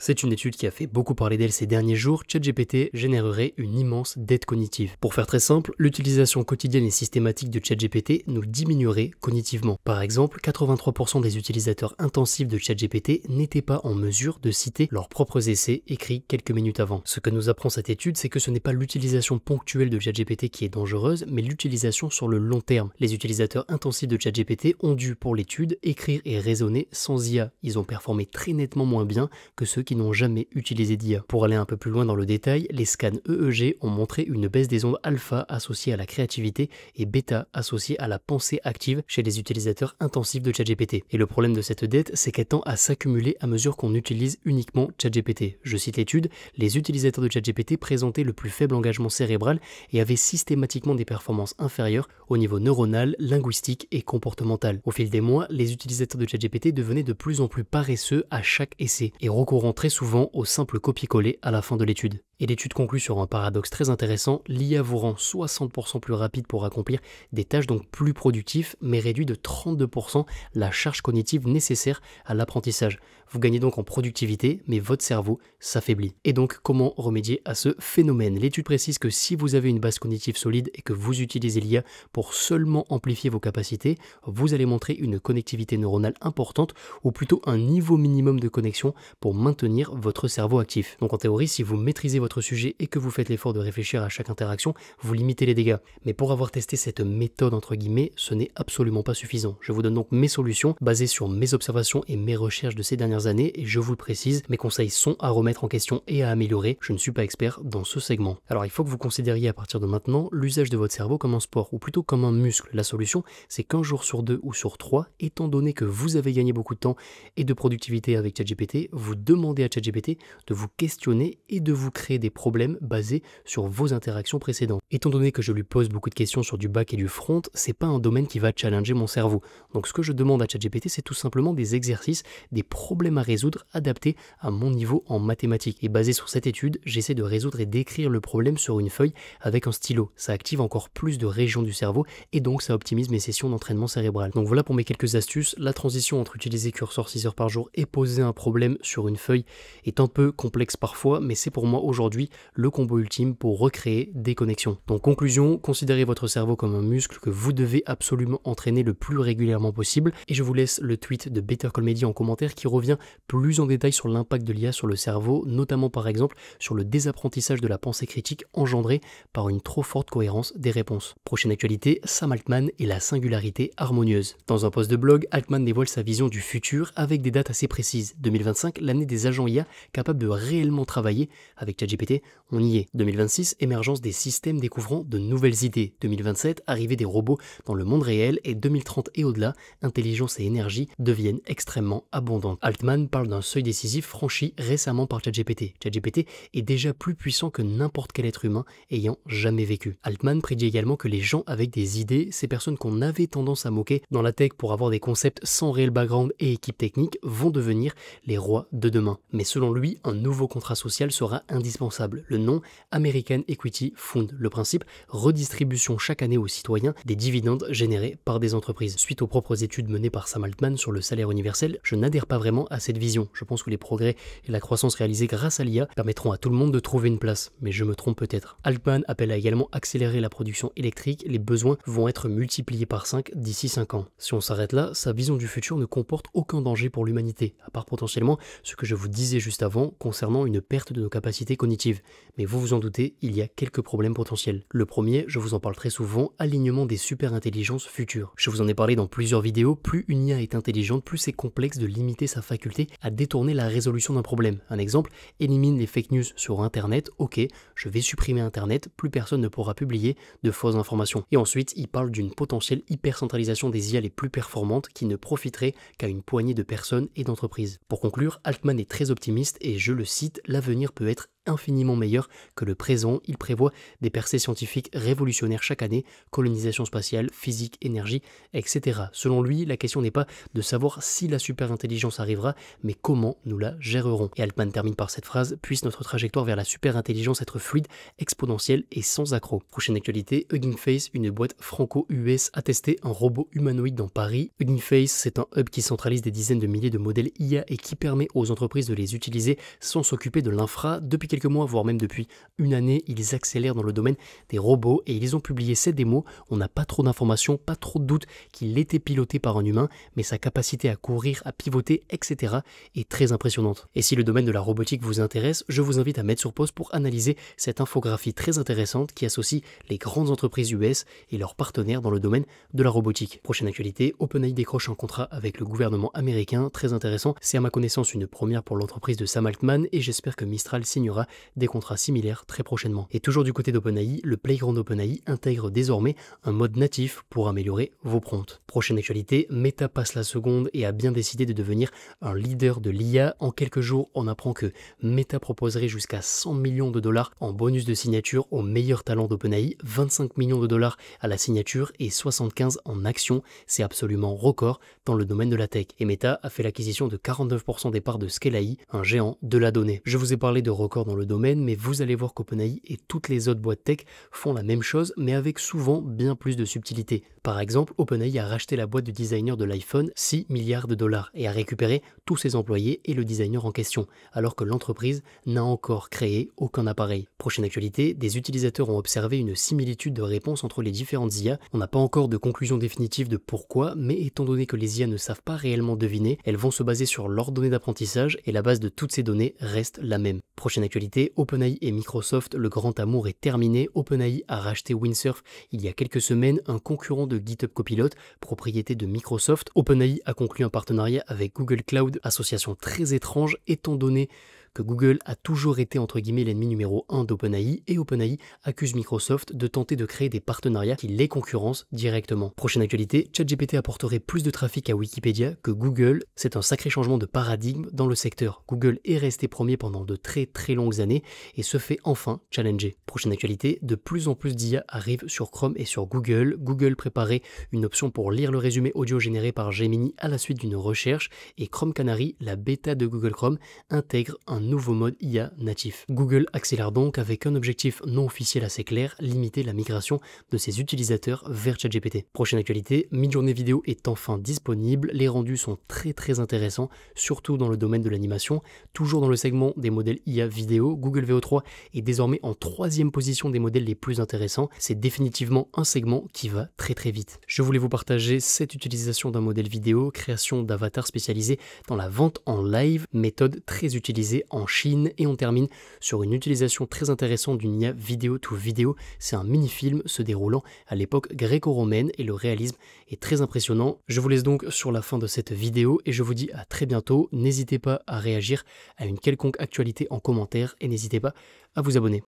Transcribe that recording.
C'est une étude qui a fait beaucoup parler d'elle ces derniers jours. ChatGPT générerait une immense dette cognitive. Pour faire très simple, l'utilisation quotidienne et systématique de ChatGPT nous diminuerait cognitivement. Par exemple, 83% des utilisateurs intensifs de ChatGPT n'étaient pas en mesure de citer leurs propres essais écrits quelques minutes avant. Ce que nous apprend cette étude, c'est que ce n'est pas l'utilisation ponctuelle de ChatGPT qui est dangereuse, mais l'utilisation sur le long terme. Les utilisateurs intensifs de ChatGPT ont dû, pour l'étude, écrire et raisonner sans IA. Ils ont performé très nettement moins bien que ceux qui n'ont jamais utilisé d'IA. Pour aller un peu plus loin dans le détail, les scans EEG ont montré une baisse des ondes alpha associées à la créativité et bêta associées à la pensée active chez les utilisateurs intensifs de ChatGPT. Et le problème de cette dette, c'est qu'elle tend à s'accumuler à mesure qu'on utilise uniquement ChatGPT. Je cite l'étude, les utilisateurs de ChatGPT présentaient le plus faible engagement cérébral et avaient systématiquement des performances inférieures au niveau neuronal, linguistique et comportemental. Au fil des mois, les utilisateurs de ChatGPT devenaient de plus en plus paresseux à chaque essai et recourant très souvent au simple copier-coller à la fin de l'étude. Et l'étude conclut sur un paradoxe très intéressant, l'IA vous rend 60% plus rapide pour accomplir des tâches donc plus productives, mais réduit de 32% la charge cognitive nécessaire à l'apprentissage. Vous gagnez donc en productivité, mais votre cerveau s'affaiblit. Et donc, comment remédier à ce phénomène? L'étude précise que si vous avez une base cognitive solide et que vous utilisez l'IA pour seulement amplifier vos capacités, vous allez montrer une connectivité neuronale importante, ou plutôt un niveau minimum de connexion pour maintenir votre cerveau actif. Donc en théorie, si vous maîtrisez votre sujet et que vous faites l'effort de réfléchir à chaque interaction, vous limitez les dégâts. Mais pour avoir testé cette méthode entre guillemets, ce n'est absolument pas suffisant. Je vous donne donc mes solutions basées sur mes observations et mes recherches de ces dernières années et je vous le précise, mes conseils sont à remettre en question et à améliorer. Je ne suis pas expert dans ce segment. Alors il faut que vous considériez à partir de maintenant l'usage de votre cerveau comme un sport ou plutôt comme un muscle. La solution, c'est qu'un jour sur 2 ou sur 3, étant donné que vous avez gagné beaucoup de temps et de productivité avec ChatGPT, vous demandez à ChatGPT de vous questionner et de vous créer des problèmes basés sur vos interactions précédentes. Étant donné que je lui pose beaucoup de questions sur du back et du front, c'est pas un domaine qui va challenger mon cerveau. Donc ce que je demande à ChatGPT, c'est tout simplement des exercices, des problèmes à résoudre adaptés à mon niveau en mathématiques. Et basé sur cette étude, j'essaie de résoudre et d'écrire le problème sur une feuille avec un stylo. Ça active encore plus de régions du cerveau et donc ça optimise mes sessions d'entraînement cérébral. Donc voilà pour mes quelques astuces. La transition entre utiliser curseur 6 heures par jour et poser un problème sur une feuille est un peu complexe parfois, mais c'est pour moi aujourd'hui le combo ultime pour recréer des connexions. Donc conclusion, considérez votre cerveau comme un muscle que vous devez absolument entraîner le plus régulièrement possible et je vous laisse le tweet de Better Call Media en commentaire qui revient plus en détail sur l'impact de l'IA sur le cerveau, notamment par exemple sur le désapprentissage de la pensée critique engendré par une trop forte cohérence des réponses. Prochaine actualité, Sam Altman et la singularité harmonieuse. Dans un post de blog, Altman dévoile sa vision du futur avec des dates assez précises. 2025, l'année des agents IA capables de réellement travailler avec ChatGPT, on y est. 2026, émergence des systèmes découvrant de nouvelles idées. 2027, arrivée des robots dans le monde réel et 2030 et au-delà, intelligence et énergie deviennent extrêmement abondantes. Altman parle d'un seuil décisif franchi récemment par ChatGPT. ChatGPT est déjà plus puissant que n'importe quel être humain ayant jamais vécu. Altman prédit également que les gens avec des idées, ces personnes qu'on avait tendance à moquer dans la tech pour avoir des concepts sans réel background et équipe technique, vont devenir les rois de demain. Mais selon lui, un nouveau contrat social sera indispensable. Le nom American Equity Fund. Le principe, redistribution chaque année aux citoyens des dividendes générés par des entreprises. Suite aux propres études menées par Sam Altman sur le salaire universel, je n'adhère pas vraiment à cette vision. Je pense que les progrès et la croissance réalisée grâce à l'IA permettront à tout le monde de trouver une place, mais je me trompe peut-être. Altman appelle à également accélérer la production électrique, les besoins vont être multipliés par 5 d'ici 5 ans. Si on s'arrête là, sa vision du futur ne comporte aucun danger pour l'humanité, à part potentiellement ce que je vous disais juste avant concernant une perte de nos capacités cognitives. Mais vous vous en doutez, il y a quelques problèmes potentiels. Le premier, je vous en parle très souvent, alignement des super-intelligences futures. Je vous en ai parlé dans plusieurs vidéos, plus une IA est intelligente, plus c'est complexe de limiter sa faculté à détourner la résolution d'un problème. Un exemple, élimine les fake news sur Internet, ok, je vais supprimer Internet, plus personne ne pourra publier de fausses informations. Et ensuite, il parle d'une potentielle hypercentralisation des IA les plus performantes qui ne profiterait qu'à une poignée de personnes et d'entreprises. Pour conclure, Altman est très optimiste et je le cite, l'avenir peut être infiniment meilleur que le présent. Il prévoit des percées scientifiques révolutionnaires chaque année, colonisation spatiale, physique, énergie, etc. Selon lui, la question n'est pas de savoir si la superintelligence arrivera, mais comment nous la gérerons. Et Altman termine par cette phrase: puisse notre trajectoire vers la superintelligence être fluide, exponentielle et sans accroc. Prochaine actualité, Hugging Face, une boîte franco-US a testé un robot humanoïde dans Paris. Hugging Face, c'est un hub qui centralise des dizaines de milliers de modèles IA et qui permet aux entreprises de les utiliser sans s'occuper de l'infra. Depuis quelques mois, voire même depuis une année, ils accélèrent dans le domaine des robots et ils ont publié cette démo. On n'a pas trop d'informations, pas trop de doutes qu'il était piloté par un humain, mais sa capacité à courir, à pivoter, etc. est très impressionnante. Et si le domaine de la robotique vous intéresse, je vous invite à mettre sur pause pour analyser cette infographie très intéressante qui associe les grandes entreprises US et leurs partenaires dans le domaine de la robotique. Prochaine actualité, OpenAI décroche un contrat avec le gouvernement américain, très intéressant. C'est à ma connaissance une première pour l'entreprise de Sam Altman et j'espère que Mistral signera des contrats similaires très prochainement. Et toujours du côté d'OpenAI, le Playground OpenAI intègre désormais un mode natif pour améliorer vos prompts. Prochaine actualité, Meta passe la seconde et a bien décidé de devenir un leader de l'IA. En quelques jours, on apprend que Meta proposerait jusqu'à 100 millions de dollars en bonus de signature aux meilleurs talents d'OpenAI, 25 millions de dollars à la signature et 75 en actions. C'est absolument record dans le domaine de la tech. Et Meta a fait l'acquisition de 49% des parts de Scale AI, un géant de la donnée. Je vous ai parlé de records dans le domaine, mais vous allez voir qu'OpenAI et toutes les autres boîtes tech font la même chose, mais avec souvent bien plus de subtilité. Par exemple, OpenAI a racheté la boîte de designer de l'iPhone, 6 milliards de dollars, et a récupéré tous ses employés et le designer en question, alors que l'entreprise n'a encore créé aucun appareil. Prochaine actualité, des utilisateurs ont observé une similitude de réponse entre les différentes IA. On n'a pas encore de conclusion définitive de pourquoi, mais étant donné que les IA ne savent pas réellement deviner, elles vont se baser sur leurs données d'apprentissage et la base de toutes ces données reste la même. Prochaine actualité, OpenAI et Microsoft, le grand amour est terminé. OpenAI a racheté Windsurf il y a quelques semaines, un concurrent de GitHub Copilot, propriété de Microsoft. OpenAI a conclu un partenariat avec Google Cloud, association très étrange étant donné que Google a toujours été entre guillemets l'ennemi numéro 1 d'OpenAI et OpenAI accuse Microsoft de tenter de créer des partenariats qui les concurrencent directement. Prochaine actualité, ChatGPT apporterait plus de trafic à Wikipédia que Google. C'est un sacré changement de paradigme dans le secteur. Google est resté premier pendant de très longues années et se fait enfin challenger. Prochaine actualité, de plus en plus d'IA arrivent sur Chrome et sur Google. Google préparait une option pour lire le résumé audio généré par Gemini à la suite d'une recherche et Chrome Canary, la bêta de Google Chrome, intègre un nouveau mode IA natif. Google accélère donc avec un objectif non officiel assez clair, limiter la migration de ses utilisateurs vers ChatGPT. Prochaine actualité, Midjourney Vidéo est enfin disponible, les rendus sont très intéressants, surtout dans le domaine de l'animation. Toujours dans le segment des modèles IA vidéo, Google VO3 est désormais en 3e position des modèles les plus intéressants. C'est définitivement un segment qui va très vite. Je voulais vous partager cette utilisation d'un modèle vidéo, création d'avatars spécialisés dans la vente en live, méthode très utilisée en Chine, et on termine sur une utilisation très intéressante d'une IA vidéo to vidéo. C'est un mini-film se déroulant à l'époque gréco-romaine et le réalisme est très impressionnant. Je vous laisse donc sur la fin de cette vidéo et je vous dis à très bientôt. N'hésitez pas à réagir à une quelconque actualité en commentaire et n'hésitez pas à vous abonner.